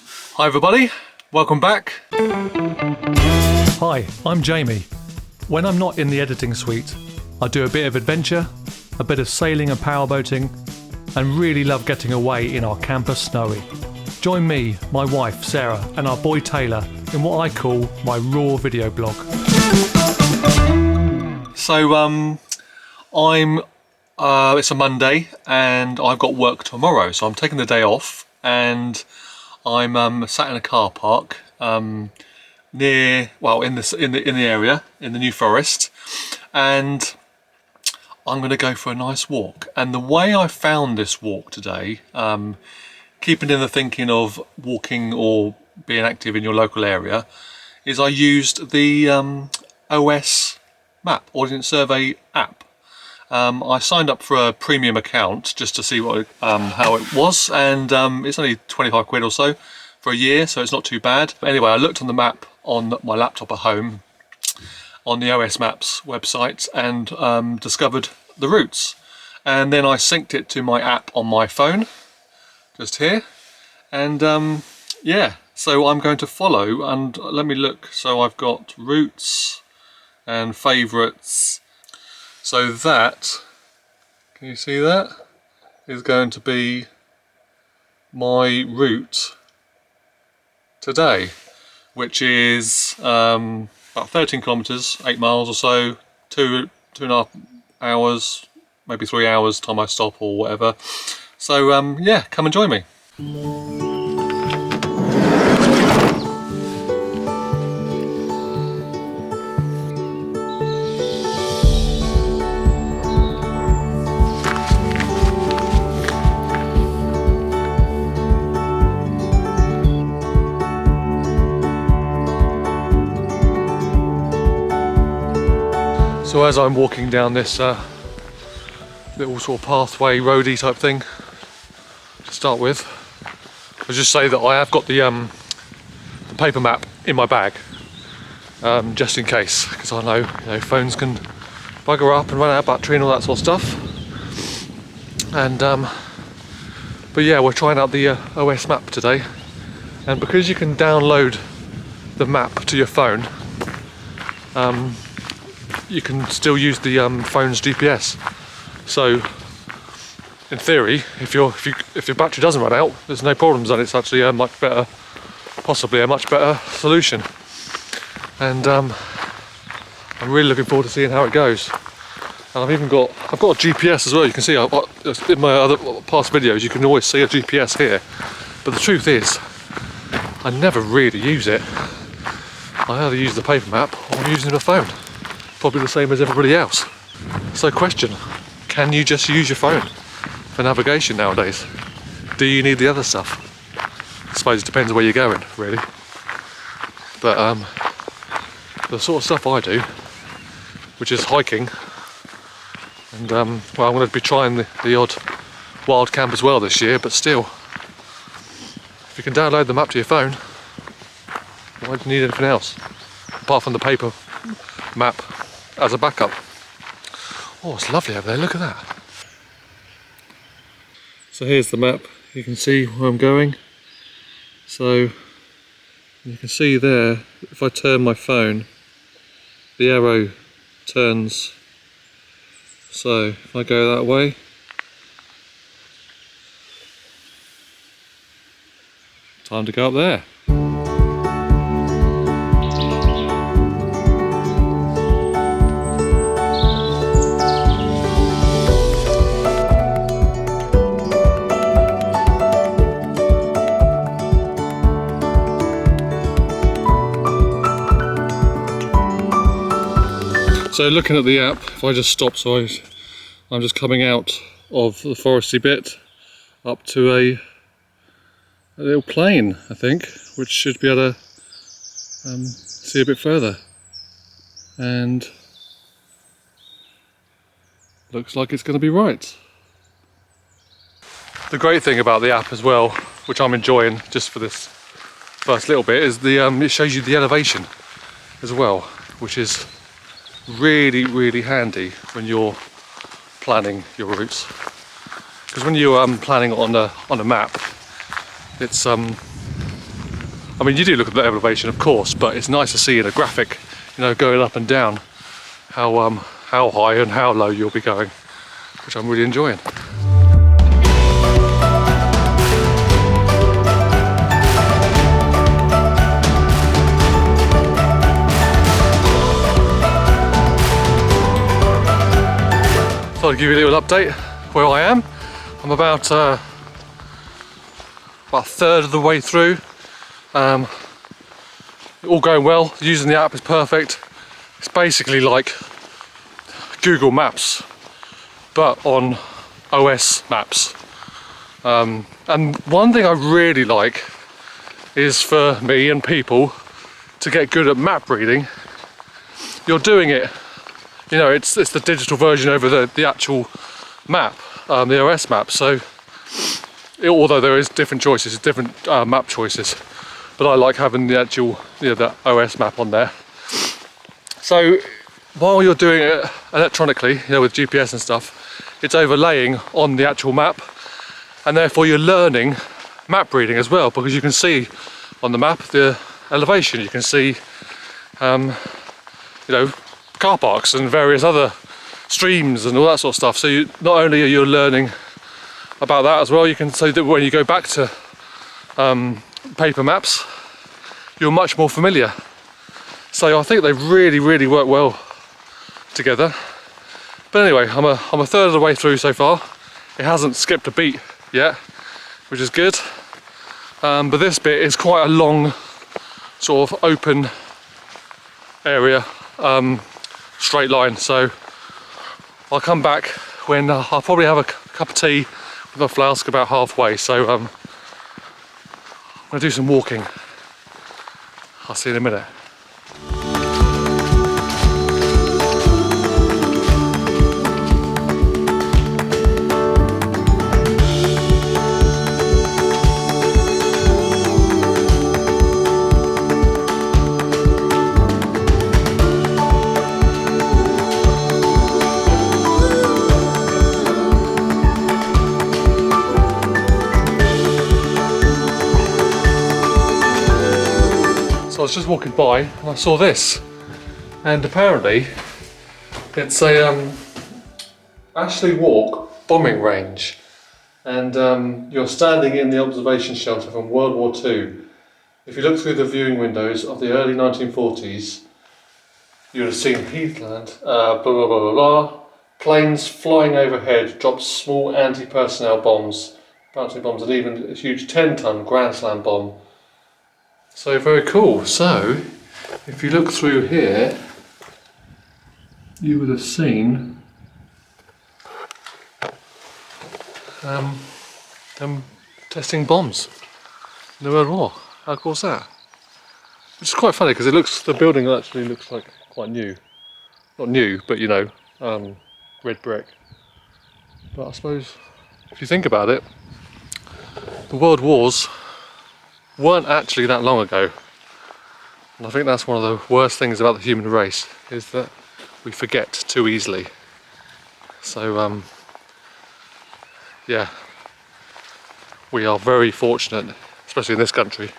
Hi everybody, welcome back. Hi, I'm Jamie. When I'm not in the editing suite, I do a bit of adventure, a bit of sailing and powerboating, and really love getting away in our camper Snowy. Join me, my wife Sarah, and our boy Taylor in what I call my raw video blog. So it's a Monday and I've got work tomorrow, so I'm taking the day off and I'm sat in a car park in the area in the New Forest, and I'm going to go for a nice walk. And the way I found this walk today, keeping in the thinking of walking or being active in your local area, is I used the OS map, Ordnance Survey app. I signed up for a premium account just to see what how it was, and it's only 25 quid or so for a year, so it's not too bad. But anyway, I looked on the map on my laptop at home on the OS Maps website and discovered the routes, and then I synced it to my app on my phone just here, and yeah, so I'm going to follow, and let me look. So I've got routes and favourites. So that, can you see that, is going to be my route today, which is about 13 kilometres, 8 miles or so, 2.5 hours, maybe 3 hours time I stop or whatever. So yeah, come and join me. So as I'm walking down this little sort of pathway, roady type thing, to start with, I'll just say that I have got the paper map in my bag, just in case, because I know, phones can bugger up and run out of battery and all that sort of stuff. And but yeah, we're trying out the OS map today, and because you can download the map to your phone, you can still use the phone's GPS. So in theory, if your battery doesn't run out, there's no problems, and it's actually a much better, possibly a much better solution. And I'm really looking forward to seeing how it goes. And I've got a GPS as well. You can see in my other past videos, you can always see a GPS here. But the truth is, I never really use it. I either use the paper map or I'm using the phone. Probably the same as everybody else. So question, can you just use your phone for navigation nowadays? Do you need the other stuff? I suppose it depends where you're going, really. But the sort of stuff I do, which is hiking, and well, I'm going to be trying the odd wild camp as well this year, but still, if you can download the map to your phone, why do you need anything else apart from the paper map as a backup? Oh, it's lovely over there, look at that. So here's the map, you can see where I'm going. So you can see there, if I turn my phone, the arrow turns. So if I go that way, time to go up there. So looking at the app, if I just stop, so I'm just coming out of the foresty bit up to a little plain, I think, which should be able to see a bit further. And looks like it's going to be right. The great thing about the app as well, which I'm enjoying just for this first little bit, is it shows you the elevation as well, which is really handy when you're planning your routes, because when you're planning on a map, it's I mean, you do look at the elevation, of course, but it's nice to see in a graphic, you know, going up and down, how high and how low you'll be going, which I'm really enjoying. So I'll give you a little update where I am. I'm about a third of the way through. All going well, using the app is perfect. It's basically like Google Maps, but on OS maps. And one thing I really like is for me and people to get good at map reading. You're doing it, you know, it's the digital version over the actual map, the OS map. So although there is different choices, different map choices, but I like having the actual, you know, the OS map on there. So while you're doing it electronically, you know, with GPS and stuff, it's overlaying on the actual map, and therefore you're learning map reading as well, because you can see on the map the elevation, you can see you know, car parks and various other streams and all that sort of stuff. So you, not only are you learning about that as well, you can, so that when you go back to paper maps, you're much more familiar. So I think they really work well together. But anyway, I'm a third of the way through so far. It hasn't skipped a beat yet, which is good. But this bit is quite a long, sort of open area, straight line. So I'll come back when I'll probably have a cup of tea with my flask about halfway. So I'm gonna do some walking. I'll see you in a minute. So I was just walking by and I saw this, and apparently it's a Ashley Walk bombing range, and you're standing in the observation shelter from World War II. If you look through the viewing windows of the early 1940s, you would have seen heathland, blah blah blah blah blah, planes flying overhead dropped small anti-personnel bombs, bounty bombs, and even a huge 10-ton Grand Slam bomb. So very cool. So if you look through here, you would have seen them testing bombs in the World War. How cool is that? Which is quite funny because it looks, the building actually looks like quite new. Not new, but you know, red brick. But I suppose if you think about it, the World Wars weren't actually that long ago, and I think that's one of the worst things about the human race, is that we forget too easily. So yeah, we are very fortunate, especially in this country,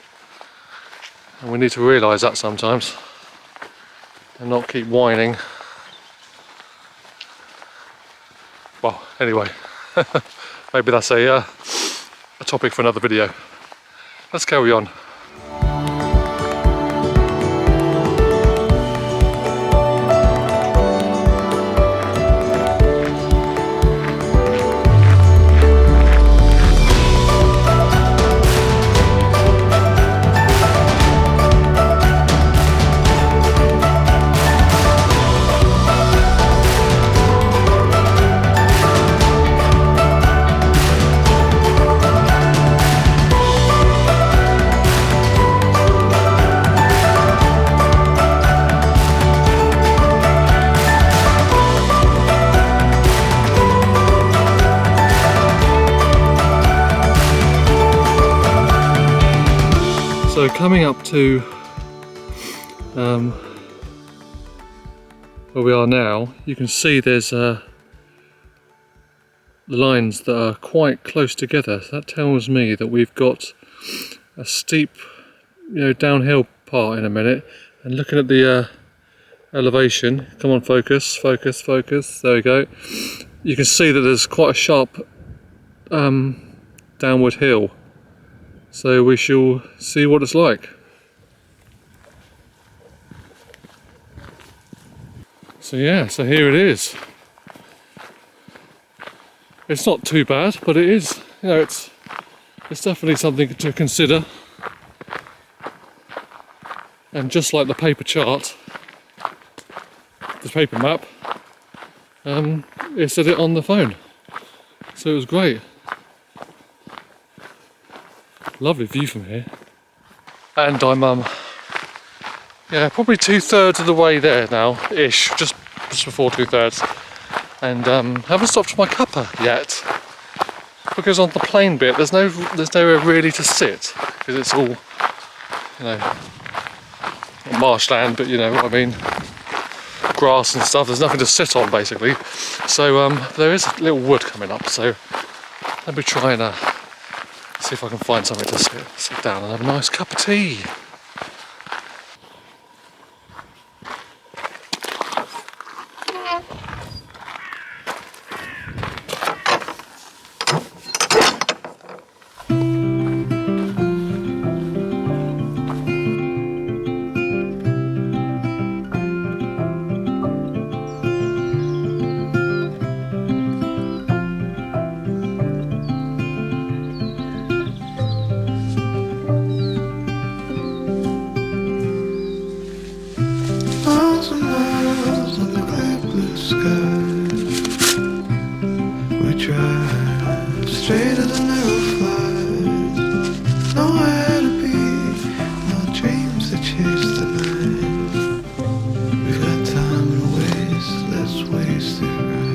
and we need to realise that sometimes and not keep whining. Well, anyway, maybe that's a topic for another video. Let's carry on. So coming up to where we are now, you can see there's the lines that are quite close together. So that tells me that we've got a steep downhill part in a minute, and looking at the elevation. Come on, focus, focus, focus. There we go. You can see that there's quite a sharp downward hill. So we shall see what it's like. So yeah, so here it is. It's not too bad, but it is, it's definitely something to consider. And just like the paper chart, the paper map, it said it on the phone. So it was great. Lovely view from here. And I'm probably 2/3 of the way there now, ish, just before 2/3. And haven't stopped for my cuppa yet, because on the plain bit there's nowhere really to sit, because it's all marshland, but you know what I mean, grass and stuff. There's nothing to sit on basically. So there is a little wood coming up, so let me try and see if I can find something to sit down and have a nice cup of tea. Miles and miles on the clear blue sky. We drive straight as an arrow flies. Nowhere to be, no dreams to chase tonight. We've got time to waste, let's waste it right.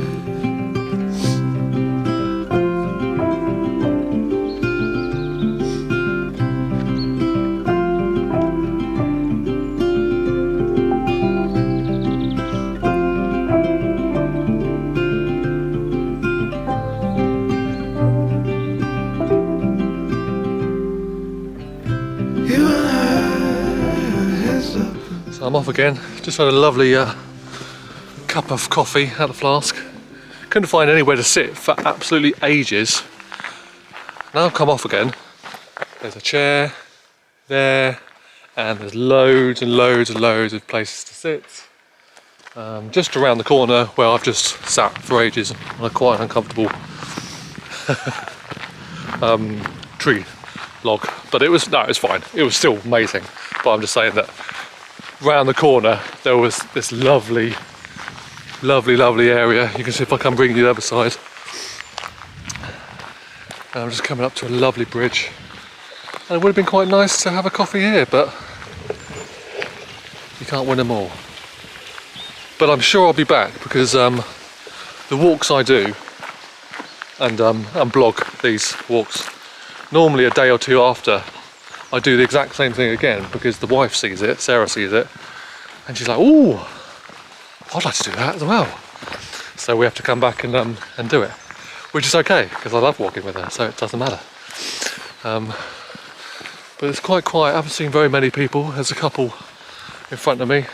So I'm off again. Just had a lovely cup of coffee out of the flask. Couldn't find anywhere to sit for absolutely ages. Now I've come off again. There's a chair there, and there's loads and loads and loads of places to sit. Just around the corner where I've just sat for ages on a quite uncomfortable tree log. But it was fine. It was still amazing. But I'm just saying that round the corner there was this lovely area. You can see if I can bring you the other side. And I'm just coming up to a lovely bridge. And it would have been quite nice to have a coffee here, but you can't win them all. But I'm sure I'll be back, because the walks I do and blog these walks, normally a day or two after I do the exact same thing again, because the wife sees it, Sarah sees it, and she's like, "Ooh, I'd like to do that as well." So we have to come back and do it, which is okay, because I love walking with her, so it doesn't matter. But it's quite quiet. I haven't seen very many people. There's a couple in front of me,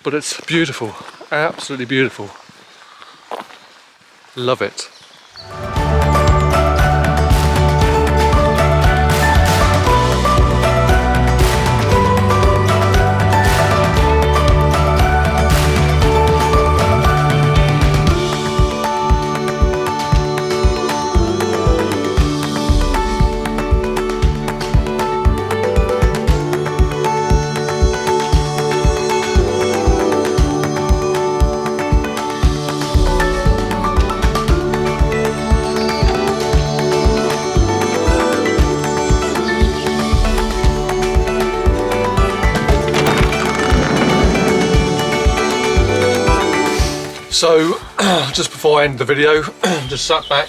but it's beautiful, absolutely beautiful. Love it. So, just before I end the video, just sat back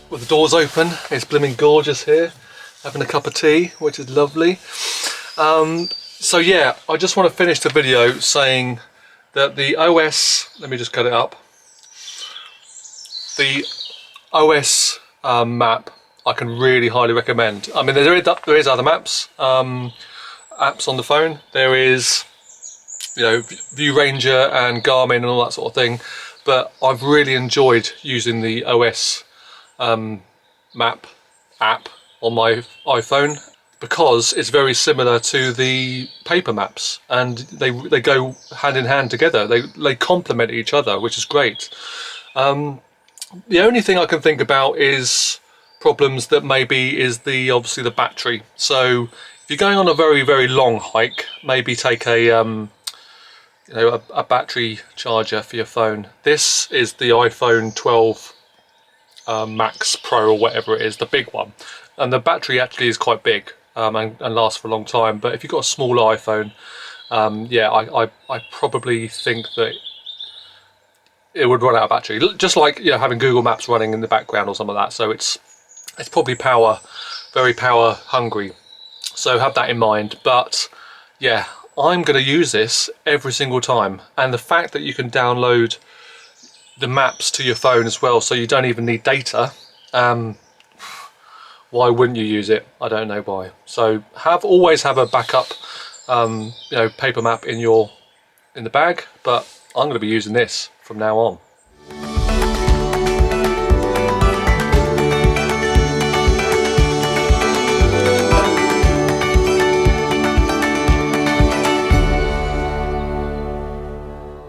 with the doors open. It's blooming gorgeous here, having a cup of tea, which is lovely. So yeah, I just want to finish the video saying that the OS, let me just cut it up. The OS map I can really highly recommend. I mean, there is other maps, apps on the phone. There is, you know, View Ranger and Garmin and all that sort of thing, but I've really enjoyed using the OS map app on my iPhone, because it's very similar to the paper maps, and they go hand in hand together. They complement each other, which is great. The only thing I can think about is problems that maybe is obviously the battery. So if you're going on a very, very long hike, maybe take a you know, a battery charger for your phone. This is the iPhone 12 Max Pro or whatever it is, the big one, and the battery actually is quite big and lasts for a long time. But if you've got a smaller iPhone, yeah, I probably think that it would run out of battery, just like, you know, having Google Maps running in the background or something like that. So it's probably very power hungry, so have that in mind. But yeah, I'm going to use this every single time, and the fact that you can download the maps to your phone as well, so you don't even need data, why wouldn't you use it? I don't know why. So always have a backup you know, paper map in the bag, but I'm going to be using this from now on.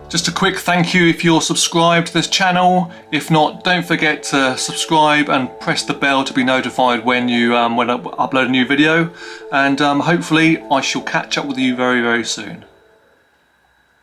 Just a quick thank you if you're subscribed to this channel. If not, don't forget to subscribe and press the bell to be notified when I upload a new video. And hopefully I shall catch up with you very, very soon.